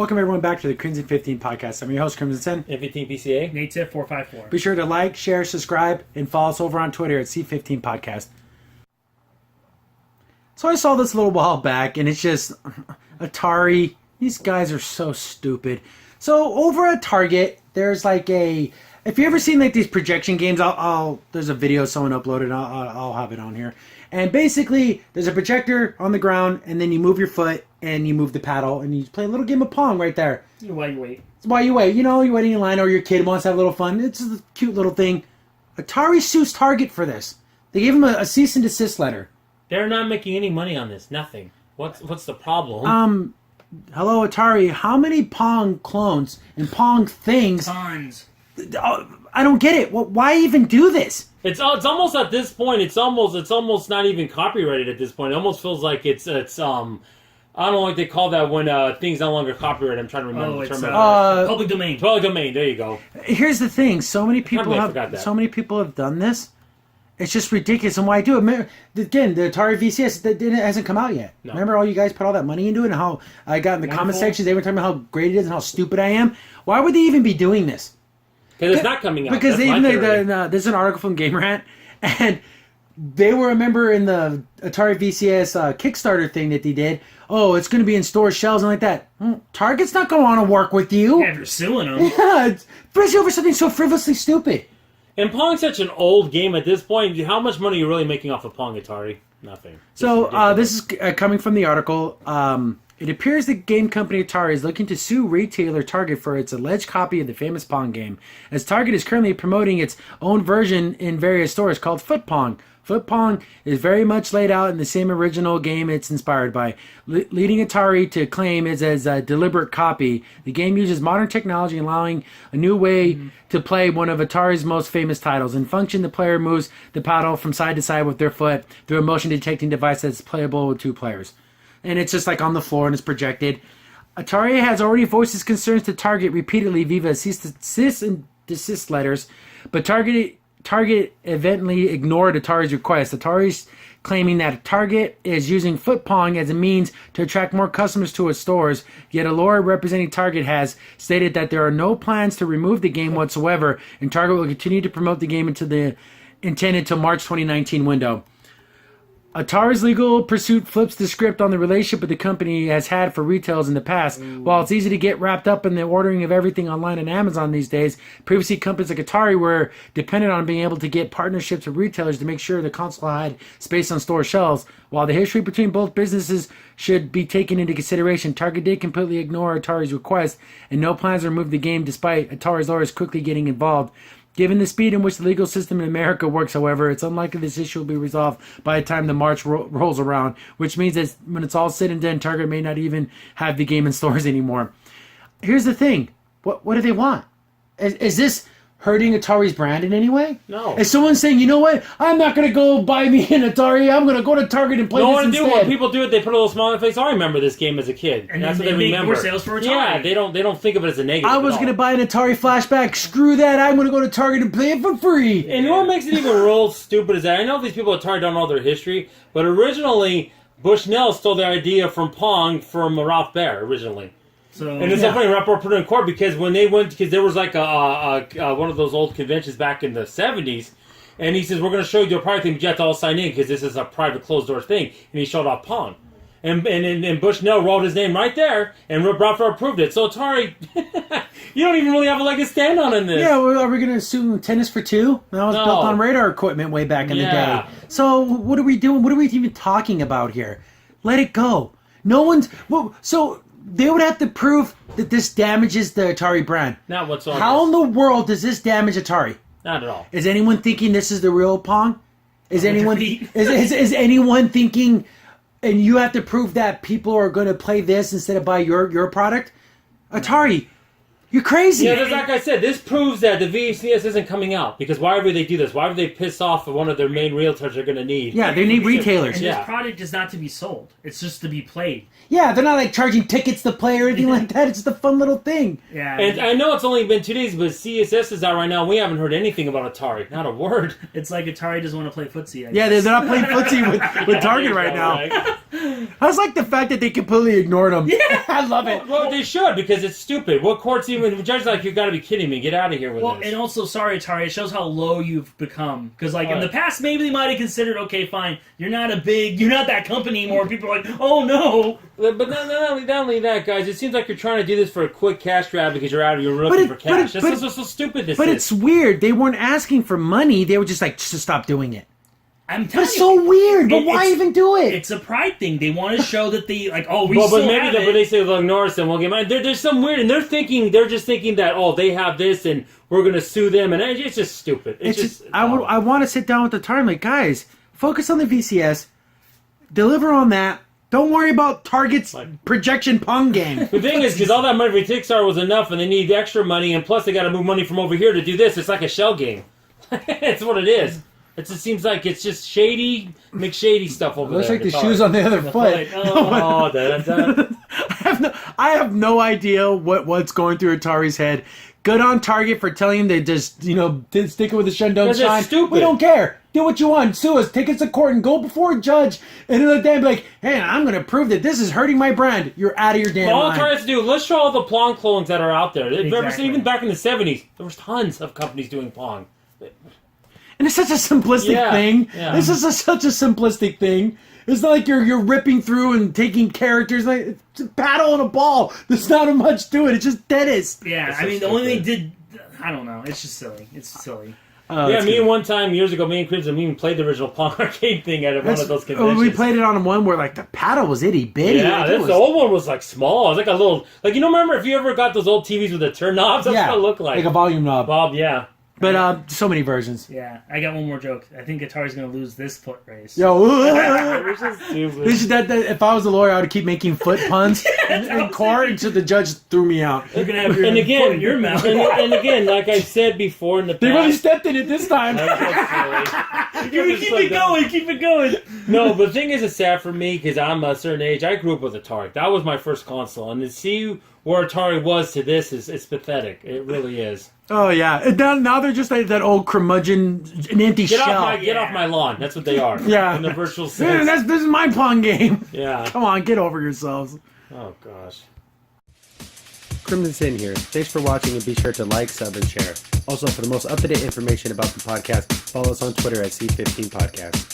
Welcome everyone back to the Crimson 15 podcast. I'm your host, Crimson Sen. M15 PCA. Nate 454. Be sure to like, share, subscribe, and follow us over on Twitter at C15 Podcast. So I saw this a little while back, and it's just Atari. These guys are so stupid. So over at Target, there's like a. If you ever seen like these projection games, there's a video someone uploaded. I'll have it on here. And basically, there's a projector on the ground, and then you move your foot, and you move the paddle, and you play a little game of Pong right there. While you wait. While you wait. You know, you're waiting in line, or your kid wants to have a little fun. It's a cute little thing. Atari sues Target for this. They gave him a cease and desist letter. They're not making any money on this. Nothing. What's the problem? Hello, Atari. How many Pong clones and Pong things? Tons. I don't get it. Why even do this? It's almost at this point. It's almost not even copyrighted at this point. It almost feels like it's I don't know what they call that when things no longer copyrighted. I'm trying to remember the term. Public domain. Public domain. There you go. Here's the thing. So many people have done this. It's just ridiculous. And why do it? Again, the Atari VCS it hasn't come out yet. No. Remember all you guys put all that money into it and how I got in the comment sections. They were talking about how great it is and how stupid I am. Why would they even be doing this? Because it's not coming out. Because there's an article from Game Rant, and they were a member in the Atari VCS Kickstarter thing that they did. Oh, it's going to be in store shelves and like that. Target's not going to want to work with you. Yeah, if you're suing them. Yeah, especially over something so frivolously stupid. And Pong's such an old game at this point. How much money are you really making off of Pong, Atari? Nothing. So this is coming from the article. It appears the game company Atari is looking to sue retailer Target for its alleged copy of the famous Pong game, as Target is currently promoting its own version in various stores called Foot Pong. Foot Pong is very much laid out in the same original game it's inspired by, leading Atari to claim it as a deliberate copy. The game uses modern technology, allowing a new way to play one of Atari's most famous titles. In function, the player moves the paddle from side to side with their foot through a motion detecting device that's playable with two players. And it's just like on the floor and it's projected. Atari has already voiced its concerns to Target repeatedly via cease and desist letters, but Target eventually ignored Atari's request. Atari's claiming that Target is using Foot Pong as a means to attract more customers to its stores, yet a lawyer representing Target has stated that there are no plans to remove the game whatsoever, and Target will continue to promote the game intended to March 2019 window. Atari's legal pursuit flips the script on the relationship that the company has had for retailers in the past. While it's easy to get wrapped up in the ordering of everything online on Amazon these days, previously companies like Atari were dependent on being able to get partnerships with retailers to make sure the console had space on store shelves. While the history between both businesses should be taken into consideration, Target did completely ignore Atari's request, and no plans to remove the game despite Atari's lawyers quickly getting involved. Given the speed in which the legal system in America works, however, it's unlikely this issue will be resolved by the time the March rolls around, which means that when it's all said and done, Target may not even have the game in stores anymore. Here's the thing. What do they want? Is this hurting Atari's brand in any way? No. Is someone saying, you know what, I'm not going to go buy me an Atari, I'm going to go to Target and play this instead? When people do it, they put a little smile on their face. I remember this game as a kid. And that's what they they remember. more sales for Atari. Yeah, they don't think of it as a negative. I was going to buy an Atari Flashback. Screw that. I'm going to go to Target and play it for free. And what makes it even real stupid is that I know these people at Atari don't know their history, but originally Bushnell stole the idea from Pong from Ralph Baer originally. And it's so funny, Ralph put it in court because when they went, because there was like one of those old conventions back in the 70s, and he says, we're going to show you a private thing, but you have to all sign in because this is a private closed door thing. And he showed off Pong. And Bushnell wrote his name right there, and Ralph approved it. So Atari, you don't even really have a leg to stand on in this. Yeah, are we going to assume tennis for two? That was built on radar equipment way back in the day. So what are we doing? What are we even talking about here? Let it go. No one's... So they would have to prove that this damages the Atari brand. Not whatsoever. How in the world does this damage Atari? Not at all. Is anyone thinking this is the real Pong? Is anyone is anyone thinking... And you have to prove that people are going to play this instead of buy your product? Atari, you're crazy. Yeah, like I said, this proves that the VCS isn't coming out. Because why would they do this? Why would they piss off one of their main realtors they're going to need? Yeah, they need retailers. And this product is not to be sold. It's just to be played. Yeah, they're not like charging tickets to play or anything like that. It's just a fun little thing. Yeah. And I know it's only been 2 days, but CSS is out right now. We haven't heard anything about Atari. Not a word. It's like Atari doesn't want to play footsie. Yeah, they're not playing footsie with Target right now. I was like the fact that they completely ignored him. Yeah, I love it. Well, they should, because it's stupid. What court's even... The judge's like, you got to be kidding me. Get out of here with Well, this. and also, sorry, Atari, it shows how low you've become. Because, like, in the past, maybe they might have considered, okay, fine, you're not that company anymore. People are like, oh, no. But not only that, guys, it seems like you're trying to do this for a quick cash grab because you're looking for cash. That's so stupid this is. But it's weird. They weren't asking for money. They were just like, just stop doing it. I'm telling That's so weird, but why even do it? It's a pride thing. They want to show that they, like, oh, we well, still but maybe have but it. they say, look, Norris, and we'll get money. There's some weird, and they're just thinking that, oh, they have this, and we're going to sue them, and it's just stupid. It's just I want to sit down with the Atari, like, guys, focus on the VCS, deliver on that. Don't worry about Target's projection Pong game. The thing is, because all that money for Kickstarter was enough, and they need extra money, and plus they got to move money from over here to do this. It's like a shell game. It's what it is. It just seems like it's just shady, McShady stuff over Looks there. like the shoes on the other foot. I have no idea what's going through Atari's head. Good on Target for telling him they just, stick it with the shun, don't shine. Stupid. We don't care. Do what you want. Sue us. Take us to court and go before a judge. And then be like, hey, I'm going to prove that this is hurting my brand. You're out of your damn all mind. Atari has to do, let's show all the Pong clones that are out there. Exactly. Even back in the 70s, there was tons of companies doing Pong. And it's such a simplistic thing. Yeah. This is such a simplistic thing. It's not like you're ripping through and taking characters. Like, it's a paddle and a ball. There's not much to it. It's just tennis. Yeah, It's I so mean, the only thing stupid. they did, I don't know. It's just silly. It's silly. One time, years ago, me and Crimson, we even played the original Pong arcade thing at one of those conventions. We played it on one where, like, the paddle was itty bitty. Yeah, the old one was, like, small. It was like a little... Like, remember if you ever got those old TVs with the turn knobs? That's what it looked like. Like a volume knob. Bob, yeah. But so many versions. Yeah, I got one more joke. I think Atari's going to lose this foot race. Yo, Stupid. if I was a lawyer, I would keep making foot puns in court until the judge threw me out. You're going to have your And again, foot in your mouth. and again, like I said before in the past... They really stepped in it this time. Keep it going. No, but the thing is, it's sad for me because I'm a certain age. I grew up with Atari. That was my first console. And to see where Atari was to this is pathetic. It really is. Oh, yeah. And now they're just like that old curmudgeon, an empty Get shell. Get off my lawn. That's what they are. Yeah. In the virtual sense. This is my Pong game. Yeah. Come on, get over yourselves. Oh, gosh. Crimson Sin here. Thanks for watching, and be sure to like, sub, and share. Also, for the most up-to-date information about the podcast, follow us on Twitter at C15 Podcast.